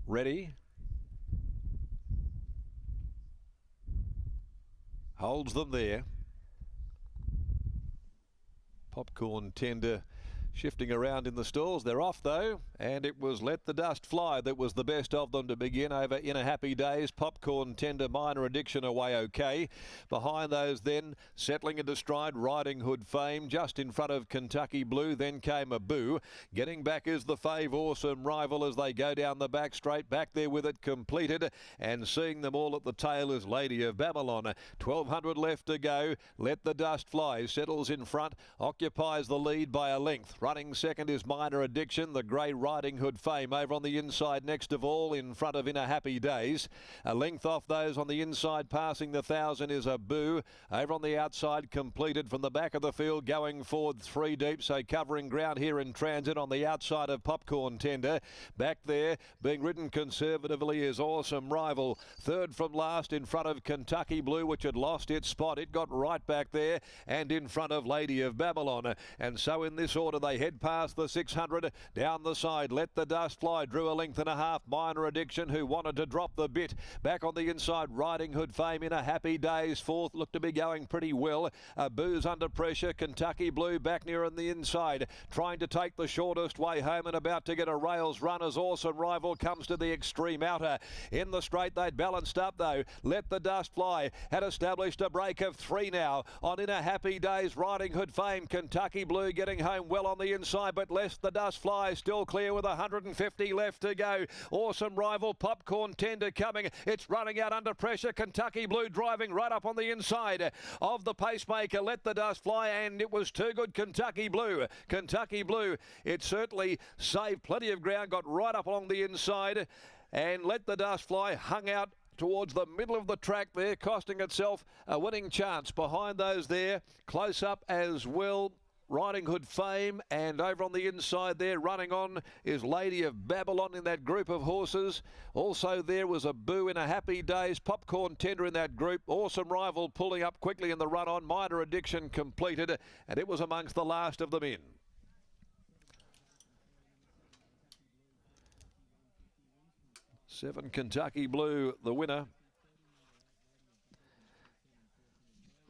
Ready. Holds them there. Popcorn Tender shifting around in the stalls. They're off though, and it was Let the Dust Fly that was the best of them to begin over In a Happy Days. Popcorn Tender, Minor Addiction away okay. Behind those then, settling into stride, Riding Hood Fame. Just in front of Kentucky Blue, then came a Boo. Getting back is the Fave Awesome Rival as they go down the back straight. Back there with it completed, and seeing them all at the tail is Lady of Babylon. 1200 left to go. Let the Dust Fly settles in front, occupies the lead by a length. Running second is Minor Addiction, the grey Riding Hood Fame over on the inside next of all in front of In a Happy Days. A length off those on the inside passing the 1,000 is a Boo. Over on the outside completed from the back of the field going forward 3 deep, so covering ground here in transit on the outside of Popcorn Tender. Back there being ridden conservatively is Awesome Rival. Third from last in front of Kentucky Blue, which had lost its spot. It got right back there and in front of Lady of Babylon. And so in this order they head past the 600 down the side. Let the Dust Fly drew a length and a half. Minor Addiction, who wanted to drop the bit. Back on the inside, Riding Hood Fame In a Happy Days. Fourth looked to be going pretty well. Boo's under pressure. Kentucky Blue back near on the inside, trying to take the shortest way home and about to get a rails run as Awesome Rival comes to the extreme outer. In the straight they'd balanced up though. Let the Dust Fly had established a break of 3 now on In a Happy Days. Riding Hood Fame, Kentucky Blue getting home well on the inside, but Let the Dust Fly still clear with 150 left to go. Awesome Rival, Popcorn Tender coming. It's running out under pressure. Kentucky Blue driving right up on the inside of the pacemaker. Let the Dust Fly, and it was too good. Kentucky Blue. Kentucky Blue, it certainly saved plenty of ground, got right up along the inside, and Let the Dust Fly hung out towards the middle of the track there, costing itself a winning chance. Behind those there, close up as well, Riding Hood Fame, and over on the inside there running on is Lady of Babylon in that group of horses. Also there was a Boo In a Happy Days, Popcorn Tender in that group. Awesome Rival pulling up quickly in the run on. Minor Addiction completed, and it was amongst the last of them in. Seven Kentucky Blue, the winner.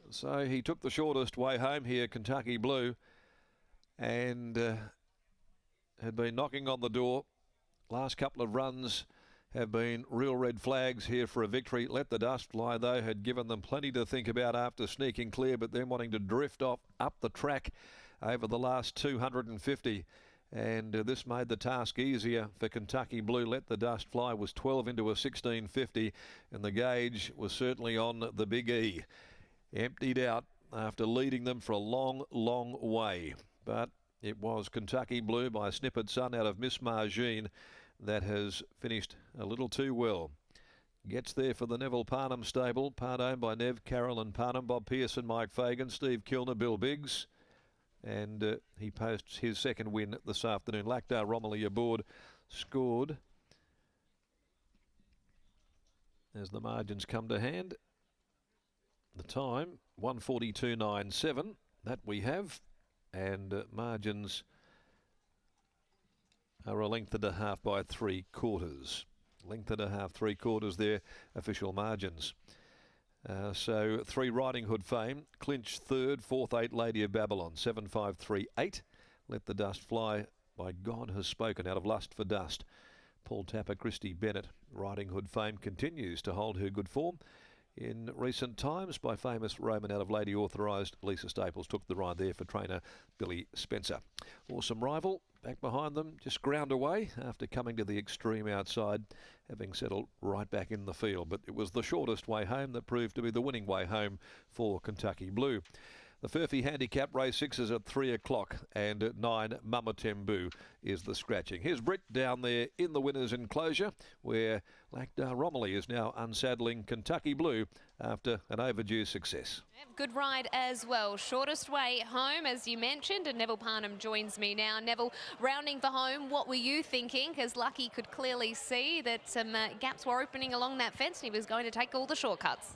So he took the shortest way home here, Kentucky Blue, and had been knocking on the door. Last couple of runs have been real red flags here for a victory. Let the Dust Fly, though, had given them plenty to think about after sneaking clear, but then wanting to drift off up the track over the last 250. And this made the task easier for Kentucky Blue. Let the Dust Fly was 12 into a 1650, and the gauge was certainly on the Big E. Emptied out after leading them for a long, long way. But it was Kentucky Blue by Snippet Son out of Miss Margine that has finished a little too well. Gets there for the Neville Parnham stable, part owned by Nev, Carol and Parnham, Bob Pearson, Mike Fagan, Steve Kilner, Bill Biggs. And he posts his second win this afternoon. Lactar Romilly aboard, scored as the margins come to hand. The time, 1:42.97, that we have, and margins are a length and a half by 3/4. Length and a half, 3/4 there, official margins. So 3 Riding Hood Fame, clinch third, 4th 8 Lady of Babylon, 7-5-3-8. Let the Dust Fly, by God has spoken, out of Lust for Dust. Paul Tapper, Christy Bennett. Riding Hood Fame continues to hold her good form in recent times by Famous Roman out of Lady Authorised. Lisa Staples took the ride there for trainer Billy Spencer. Awesome Rival back behind them, just ground away after coming to the extreme outside, having settled right back in the field. But it was the shortest way home that proved to be the winning way home for Kentucky Blue. The Furphy Handicap Race 6 is at 3 o'clock, and at 9 Mama Tembu is the scratching. Here's Britt down there in the winner's enclosure, where Lactar Romilly is now unsaddling Kentucky Blue after an overdue success. Good ride as well. Shortest way home, as you mentioned, and Neville Parnham joins me now. Neville, rounding for home, what were you thinking? Because Lucky could clearly see that some gaps were opening along that fence and he was going to take all the shortcuts.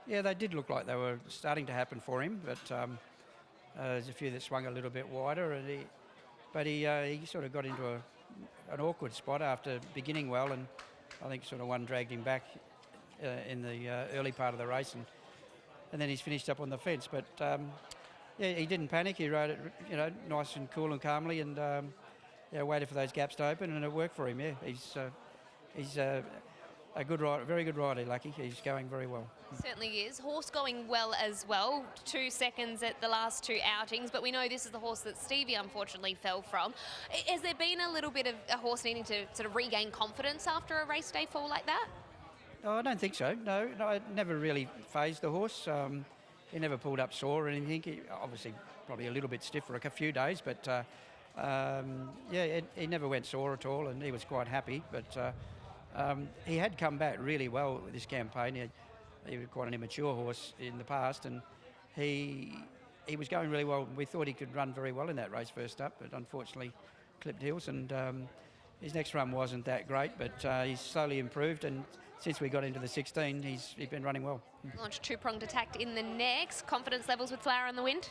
Yeah, they did look like they were starting to happen for him, but there's a few that swung a little bit wider, and he sort of got into an awkward spot after beginning well, and I think sort of one dragged him back in the early part of the race, and then he's finished up on the fence. But yeah, he didn't panic. He rode it, nice and cool and calmly, and yeah, waited for those gaps to open, and it worked for him. Yeah, he's a good rider, very good rider, Lucky. He's going very well. Certainly is. Horse going well as well. 2 seconds at the last 2 outings, but we know this is the horse that Stevie unfortunately fell from. Has there been a little bit of a horse needing to sort of regain confidence after a race day fall like that? No, I don't think so. No, it never really phased the horse. He never pulled up sore or anything. He, obviously, probably a little bit stiff for a few days, but yeah, he never went sore at all, and he was quite happy. But he had come back really well with this campaign. He was quite an immature horse in the past, and he was going really well. We thought he could run very well in that race first up, but unfortunately clipped heels, and his next run wasn't that great, but he's slowly improved, and since we got into the 16, he's been running well. Launched 2-pronged attack in the next. Confidence levels with Flower in the Wind?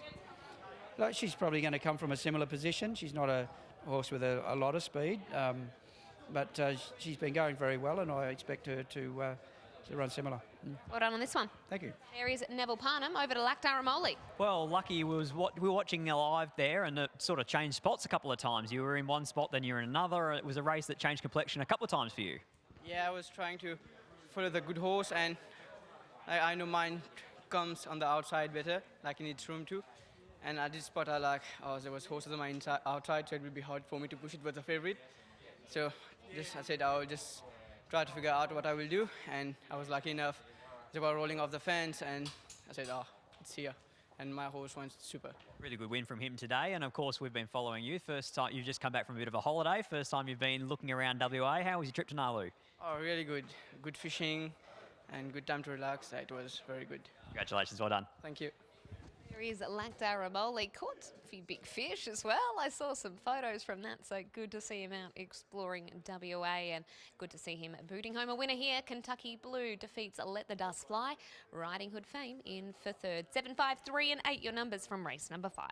Like, she's probably going to come from a similar position. She's not a horse with a lot of speed, but she's been going very well, and I expect her to run similar. Well done on this one. Thank you. There is Neville Parnham over to Lactaramoli. Well, Lucky we were watching live there, and it sort of changed spots a couple of times. You were in one spot, then you were in another. It was a race that changed complexion a couple of times for you. Yeah, I was trying to follow the good horse, and I know mine comes on the outside better, like in its room too. And at this spot, I like, oh, there was horses on my outside, so it would be hard for me to push it with the favorite. So I said I'll just try to figure out what I will do, and I was lucky enough. They were rolling off the fence, and I said, oh, it's here. And my horse went super. Really good win from him today, and of course we've been following you. First time you've just come back from a bit of a holiday. First time you've been looking around WA. How was your trip to Nalu? Oh, really good. Good fishing and good time to relax. It was very good. Congratulations, well done. Thank you. There is Lactaramoli. Caught a few big fish as well. I saw some photos from that, so good to see him out exploring WA, and good to see him booting home a winner here. Kentucky Blue defeats Let the Dust Fly. Riding Hood Fame in for third. 7, 5, 3 and 8, your numbers from race number 5.